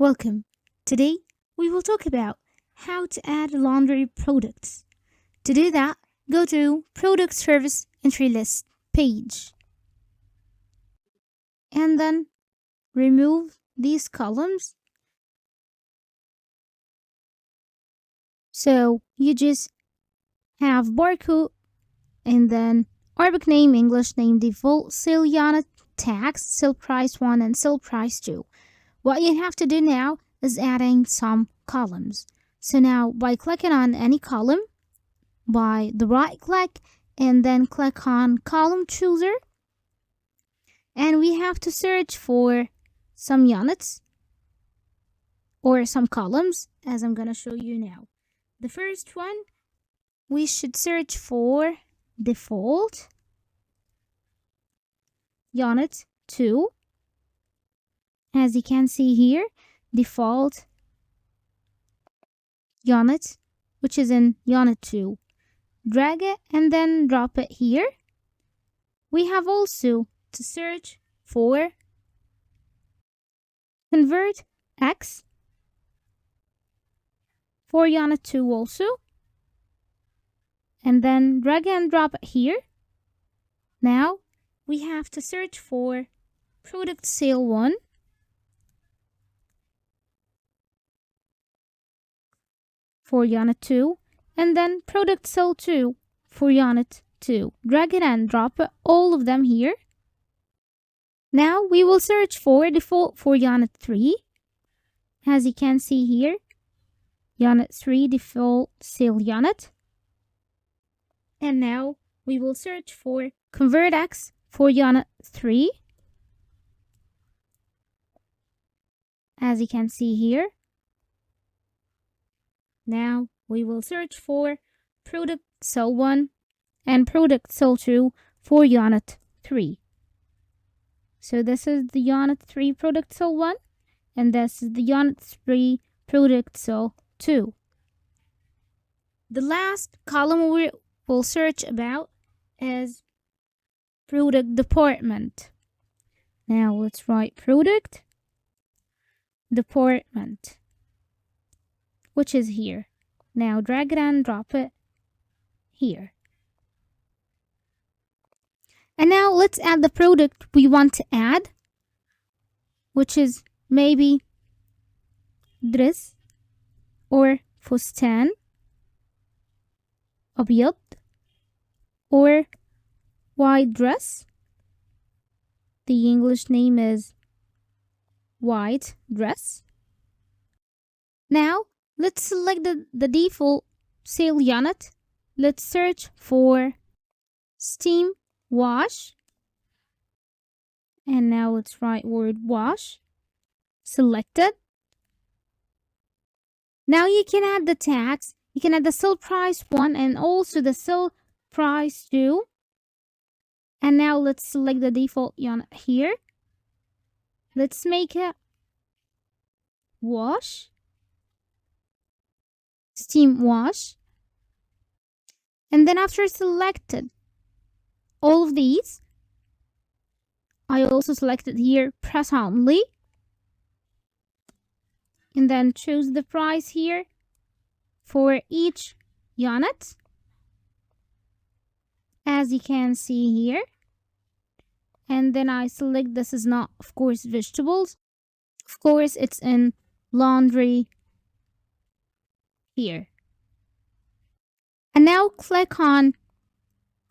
Welcome. Today we will talk about how to add laundry products. To do that, go to Product Service Entry List page and then remove these columns. So you just have barcode and then Arabic name, English name, default, sale unit, tax, sale price 1 and sale price 2. What you have to do now is adding some columns. So now by clicking on any column, by the right click and then click on column chooser, and we have to search for some units or some columns as I'm gonna show you now. The first one, we should search for default unit 2. As you can see here, default unit, which is in unit 2. Drag it and then drop it here. We have also to search for convert X for unit 2 also. And then drag and drop it here. Now we have to search for product sale 1. For unit 2, and then product sale 2 for unit 2. Drag it and drop it, all of them here. Now we will search for default for unit 3. As you can see here, unit 3 default sale unit. And now we will search for convert X for unit 3. As you can see here. Now we will search for product sale 1 and product sale 2 for unit 3. So this is the unit 3 product sale 1 and this is the unit 3 product sale 2. The last column we will search about is product department. Now let's write product department, which is here. Now drag it and drop it here. And now let's add the product we want to add, which is maybe dress or فستان أبيض or white dress. The English name is white dress. Now let's select the default sale unit. Let's search for steam wash. And now let's write word wash. Selected. Now you can add the tax. You can add the sale price 1 and also the sale price 2. And now let's select the default unit here. Let's make it wash. Steam wash. And then after selected all of these, I also selected here press only and then choose the price here for each unit, as you can see here. And then I select, this is not of course vegetables, of course it's in laundry here. And now click on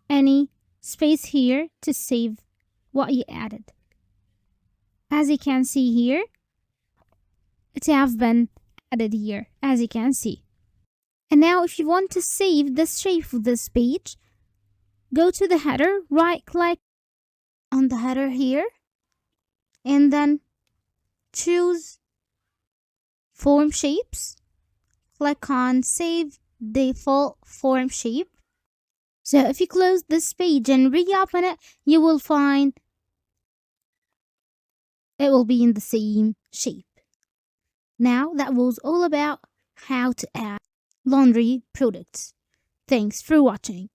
any space here to save what you added. As you can see here, it have been added here, as you can see. And now if you want to save the shape of this page, go to the header, right click on the header here, and then choose form shapes. Click on save default form shape. So if you close this page and reopen it, you will find it will be in the same shape. Now that was all about how to add laundry products. Thanks for watching.